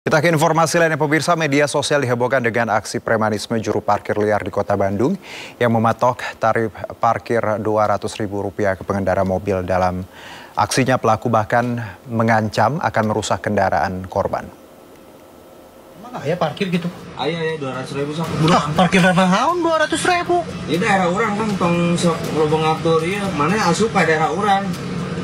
Kita ke informasi lainnya, pemirsa. Media sosial dihebohkan dengan aksi premanisme juru parkir liar di Kota Bandung yang mematok tarif parkir Rp200.000 ke pengendara mobil. Dalam aksinya pelaku bahkan mengancam akan merusak kendaraan korban. Emang ya parkir gitu? Ayo ya 200.000 sok. Parkir naon 200.000? Ini daerah orang kan tong sok loba ngatur ieu, mana asup ka daerah orang.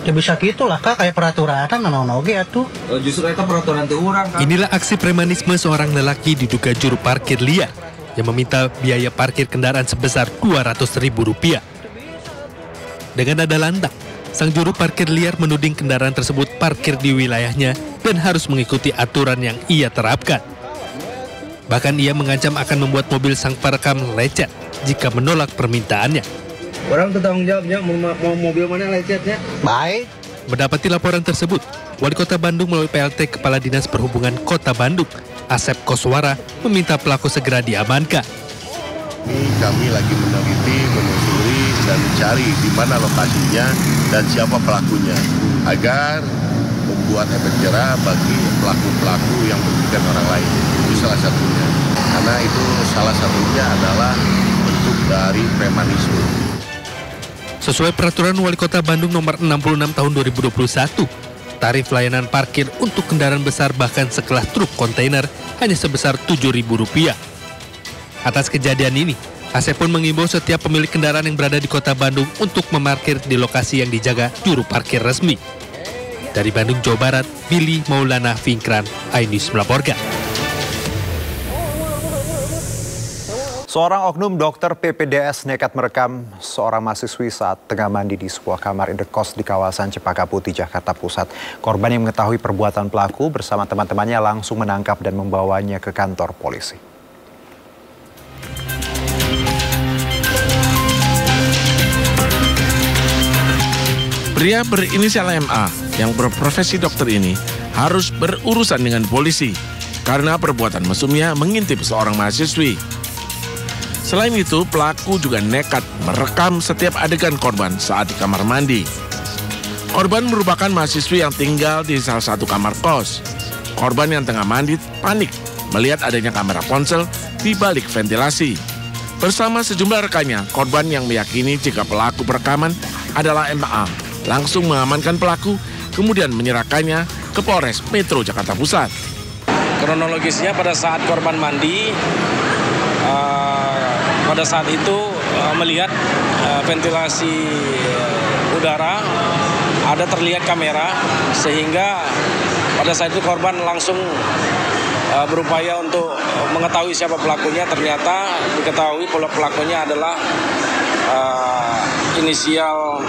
Ya bisa gitu lah Kak, kayak peraturan naon oge atuh. Justru itu peraturan teu urang kan. Inilah aksi premanisme seorang lelaki diduga juru parkir liar yang meminta biaya parkir kendaraan sebesar Rp200.000. Dengan nada lantang, sang juru parkir liar menuding kendaraan tersebut parkir di wilayahnya dan harus mengikuti aturan yang ia terapkan. Bahkan ia mengancam akan membuat mobil sang perekam lecet jika menolak permintaannya. Orang bertanggung jawabnya mau mobil mana lecetnya. Baik. Mendapati laporan tersebut, Wali Kota Bandung melalui PLT Kepala Dinas Perhubungan Kota Bandung, Asep Koswara, meminta pelaku segera diamankan. Ini kami lagi meneliti, menelusuri, dan mencari di mana lokasinya dan siapa pelakunya, agar membuat efek jerah bagi pelaku-pelaku yang merugikan orang lain. Itu salah satunya. Karena itu salah satunya adalah bentuk dari premanisme. Sesuai peraturan Wali Kota Bandung nomor 66 tahun 2021, tarif layanan parkir untuk kendaraan besar bahkan sekelas truk kontainer hanya sebesar Rp7.000. Atas kejadian ini, Asep pun mengimbau setiap pemilik kendaraan yang berada di Kota Bandung untuk memarkir di lokasi yang dijaga juru parkir resmi. Dari Bandung, Jawa Barat, Billy Maulana Finkran, iNews melaporkan. Seorang oknum dokter PPDS nekat merekam seorang mahasiswi saat tengah mandi di sebuah kamar indekos di kawasan Cempaka Putih, Jakarta Pusat. Korban yang mengetahui perbuatan pelaku bersama teman-temannya langsung menangkap dan membawanya ke kantor polisi. Pria berinisial MA yang berprofesi dokter ini harus berurusan dengan polisi karena perbuatan mesumnya mengintip seorang mahasiswi. Selain itu, pelaku juga nekat merekam setiap adegan korban saat di kamar mandi. Korban merupakan mahasiswi yang tinggal di salah satu kamar kos. Korban yang tengah mandi panik melihat adanya kamera ponsel di balik ventilasi. Bersama sejumlah rekannya, korban yang meyakini jika pelaku perekaman adalah MA langsung mengamankan pelaku, kemudian menyerahkannya ke Polres Metro Jakarta Pusat. Kronologisnya pada saat korban mandi, pada saat itu melihat ventilasi udara, ada terlihat kamera, sehingga pada saat itu korban langsung berupaya untuk mengetahui siapa pelakunya. Ternyata diketahui pelakunya adalah inisial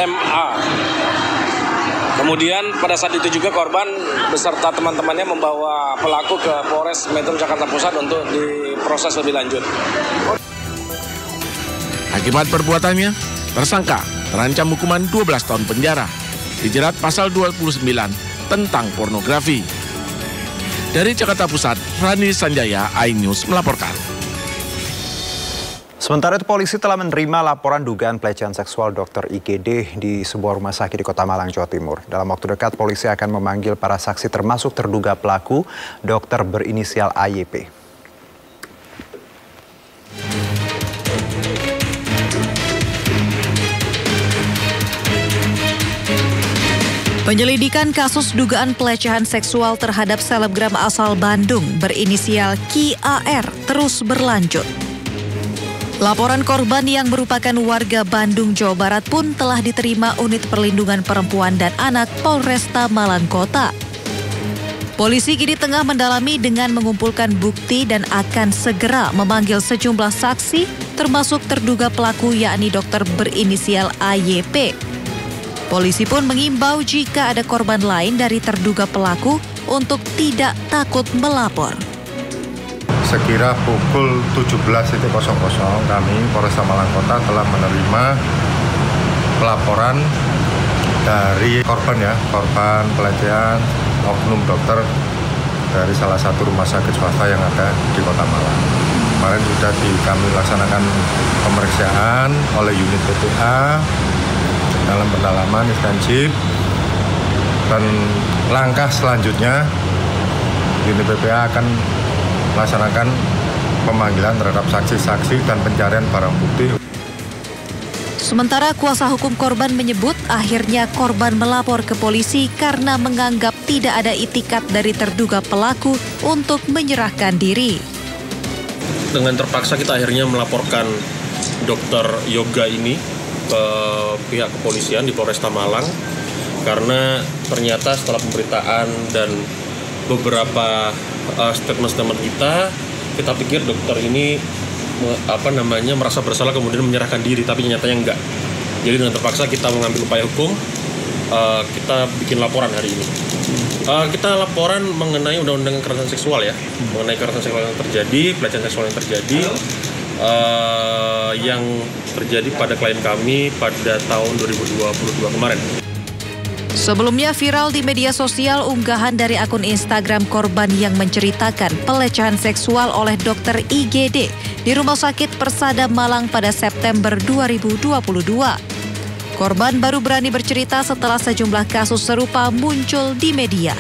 MA. Kemudian pada saat itu juga korban beserta teman-temannya membawa pelaku ke Polres Metro Jakarta Pusat untuk diproses lebih lanjut. Akibat perbuatannya, tersangka terancam hukuman 12 tahun penjara, dijerat pasal 29 tentang pornografi. Dari Jakarta Pusat, Rani Sanjaya, iNews melaporkan. Sementara itu, polisi telah menerima laporan dugaan pelecehan seksual dokter IGD di sebuah rumah sakit di Kota Malang, Jawa Timur. Dalam waktu dekat, polisi akan memanggil para saksi termasuk terduga pelaku, dokter berinisial AYP. Penyelidikan kasus dugaan pelecehan seksual terhadap selebgram asal Bandung berinisial KAR terus berlanjut. Laporan korban yang merupakan warga Bandung, Jawa Barat pun telah diterima Unit Perlindungan Perempuan dan Anak Polresta Malang Kota. Polisi kini tengah mendalami dengan mengumpulkan bukti dan akan segera memanggil sejumlah saksi termasuk terduga pelaku yakni dokter berinisial AYP. Polisi pun mengimbau jika ada korban lain dari terduga pelaku untuk tidak takut melapor. Sekira pukul 17.00 kami Polresta Malang Kota telah menerima pelaporan dari korban pelecehan oknum dokter dari salah satu rumah sakit swasta yang ada di Kota Malang. Kemarin sudah kami laksanakan pemeriksaan oleh unit PPA dalam pendalaman intensif Dan langkah selanjutnya unit PPA akan melaksanakan pemanggilan terhadap saksi-saksi dan pencarian barang bukti. Sementara kuasa hukum korban menyebut akhirnya korban melapor ke polisi karena menganggap tidak ada itikat dari terduga pelaku untuk menyerahkan diri. Dengan terpaksa kita akhirnya melaporkan dokter yoga ini ke pihak kepolisian di Polresta Malang karena ternyata setelah pemberitaan dan beberapa statement-statement kita pikir dokter ini merasa bersalah kemudian menyerahkan diri, tapi nyatanya enggak. Jadi dengan terpaksa kita mengambil upaya hukum, kita bikin laporan hari ini. Kita laporan mengenai undang-undang kekerasan seksual ya, mengenai kekerasan seksual yang terjadi, pelecehan seksual yang terjadi, yang terjadi pada klien kami pada tahun 2022 kemarin. Sebelumnya viral di media sosial unggahan dari akun Instagram korban yang menceritakan pelecehan seksual oleh dokter IGD di Rumah Sakit Persada Malang pada September 2022. Korban baru berani bercerita setelah sejumlah kasus serupa muncul di media.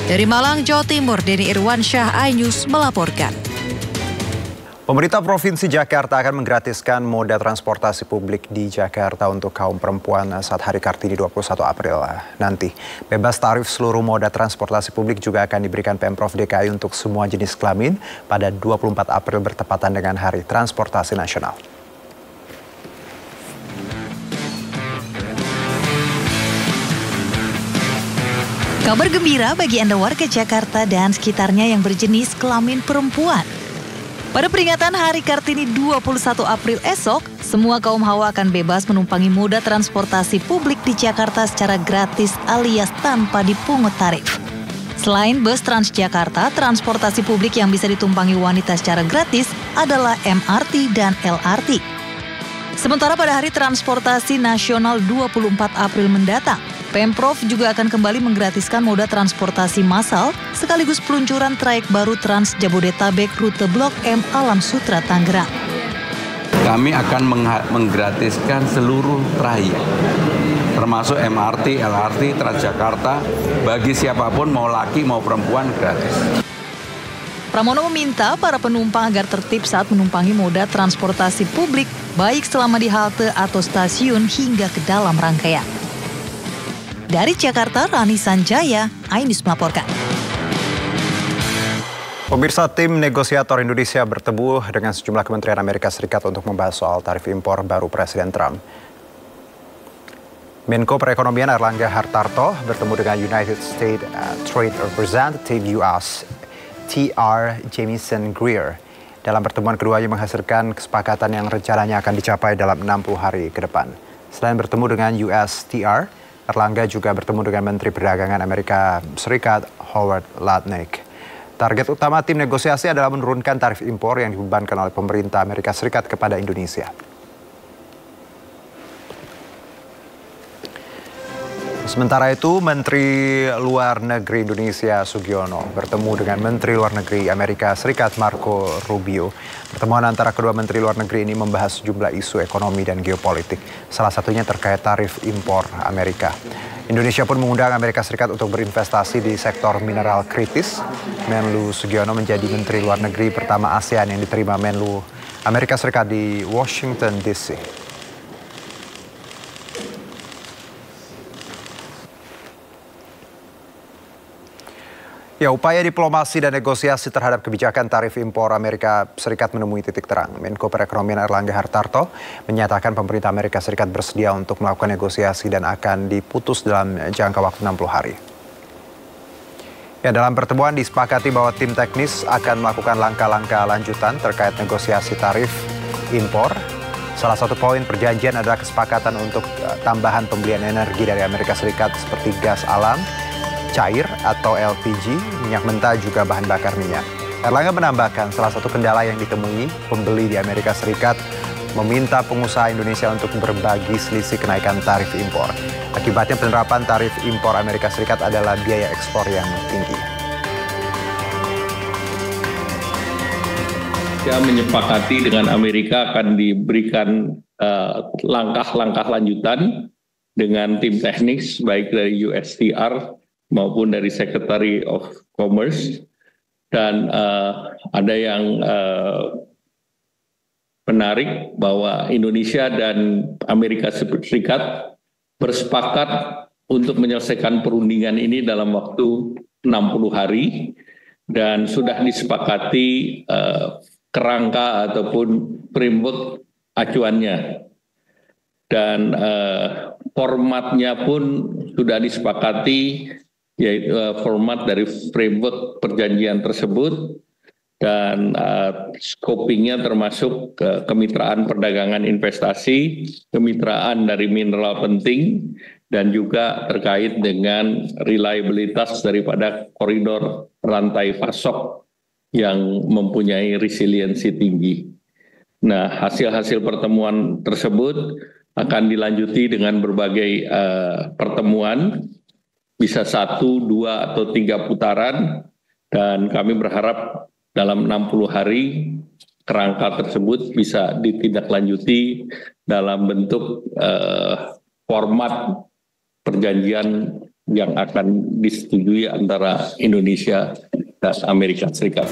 Dari Malang, Jawa Timur, Denny Irwansyah, iNews melaporkan. Pemerintah Provinsi Jakarta akan menggratiskan moda transportasi publik di Jakarta untuk kaum perempuan saat Hari Kartini 21 April nanti. Bebas tarif seluruh moda transportasi publik juga akan diberikan Pemprov DKI untuk semua jenis kelamin pada 24 April bertepatan dengan Hari Transportasi Nasional. Kabar gembira bagi Anda warga Jakarta dan sekitarnya yang berjenis kelamin perempuan. Pada peringatan Hari Kartini 21 April esok, semua kaum hawa akan bebas menumpangi moda transportasi publik di Jakarta secara gratis alias tanpa dipungut tarif. Selain bus Transjakarta, transportasi publik yang bisa ditumpangi wanita secara gratis adalah MRT dan LRT. Sementara pada Hari Transportasi Nasional 24 April mendatang, Pemprov juga akan kembali menggratiskan moda transportasi massal sekaligus peluncuran trayek baru Trans Jabodetabek rute Blok M Alam Sutra Tangerang. Kami akan menggratiskan seluruh trayek, termasuk MRT, LRT, Transjakarta, bagi siapapun mau laki mau perempuan gratis. Pramono meminta para penumpang agar tertib saat menumpangi moda transportasi publik, baik selama di halte atau stasiun hingga ke dalam rangkaian. Dari Jakarta, Rani Sanjaya, iNews melaporkan. Pemirsa, tim negosiator Indonesia bertemu dengan sejumlah kementerian Amerika Serikat untuk membahas soal tarif impor baru Presiden Trump. Menko Perekonomian Erlangga Hartarto bertemu dengan United States Trade Representative US T.R. Jamieson Greer. Dalam pertemuan keduanya menghasilkan kesepakatan yang rencananya akan dicapai dalam 60 hari ke depan. Selain bertemu dengan USTR, Erlangga juga bertemu dengan Menteri Perdagangan Amerika Serikat Howard Lutnick. Target utama tim negosiasi adalah menurunkan tarif impor yang dibebankan oleh pemerintah Amerika Serikat kepada Indonesia. Sementara itu, Menteri Luar Negeri Indonesia Sugiono bertemu dengan Menteri Luar Negeri Amerika Serikat Marco Rubio. Pertemuan antara kedua Menteri Luar Negeri ini membahas sejumlah isu ekonomi dan geopolitik, salah satunya terkait tarif impor Amerika. Indonesia pun mengundang Amerika Serikat untuk berinvestasi di sektor mineral kritis. Menlu Sugiono menjadi Menteri Luar Negeri pertama ASEAN yang diterima Menlu Amerika Serikat di Washington, D.C. Ya, upaya diplomasi dan negosiasi terhadap kebijakan tarif impor Amerika Serikat menemui titik terang. Menko Perekonomian Erlangga Hartarto menyatakan pemerintah Amerika Serikat bersedia untuk melakukan negosiasi dan akan diputus dalam jangka waktu 60 hari. Ya, dalam pertemuan disepakati bahwa tim teknis akan melakukan langkah-langkah lanjutan terkait negosiasi tarif impor. Salah satu poin perjanjian adalah kesepakatan untuk tambahan pembelian energi dari Amerika Serikat seperti gas alam, cair atau LPG, minyak mentah juga bahan bakar minyak. Erlangga menambahkan salah satu kendala yang ditemui pembeli di Amerika Serikat meminta pengusaha Indonesia untuk berbagi selisih kenaikan tarif impor. Akibatnya penerapan tarif impor Amerika Serikat adalah biaya ekspor yang tinggi. Dia menyepakati dengan Amerika akan diberikan langkah-langkah lanjutan dengan tim teknis baik dari USTR maupun dari Secretary of Commerce, dan ada yang menarik bahwa Indonesia dan Amerika Serikat bersepakat untuk menyelesaikan perundingan ini dalam waktu 60 hari dan sudah disepakati kerangka ataupun framework acuannya. Dan formatnya pun sudah disepakati, yaitu format dari framework perjanjian tersebut, dan scopingnya termasuk kemitraan perdagangan investasi, kemitraan dari mineral penting, dan juga terkait dengan reliabilitas daripada koridor rantai pasok yang mempunyai resiliensi tinggi. Nah, hasil-hasil pertemuan tersebut akan dilanjuti dengan berbagai pertemuan, bisa 1, 2, atau 3 putaran, dan kami berharap dalam 60 hari kerangka tersebut bisa ditindaklanjuti dalam bentuk format perjanjian yang akan disetujui antara Indonesia dan Amerika Serikat.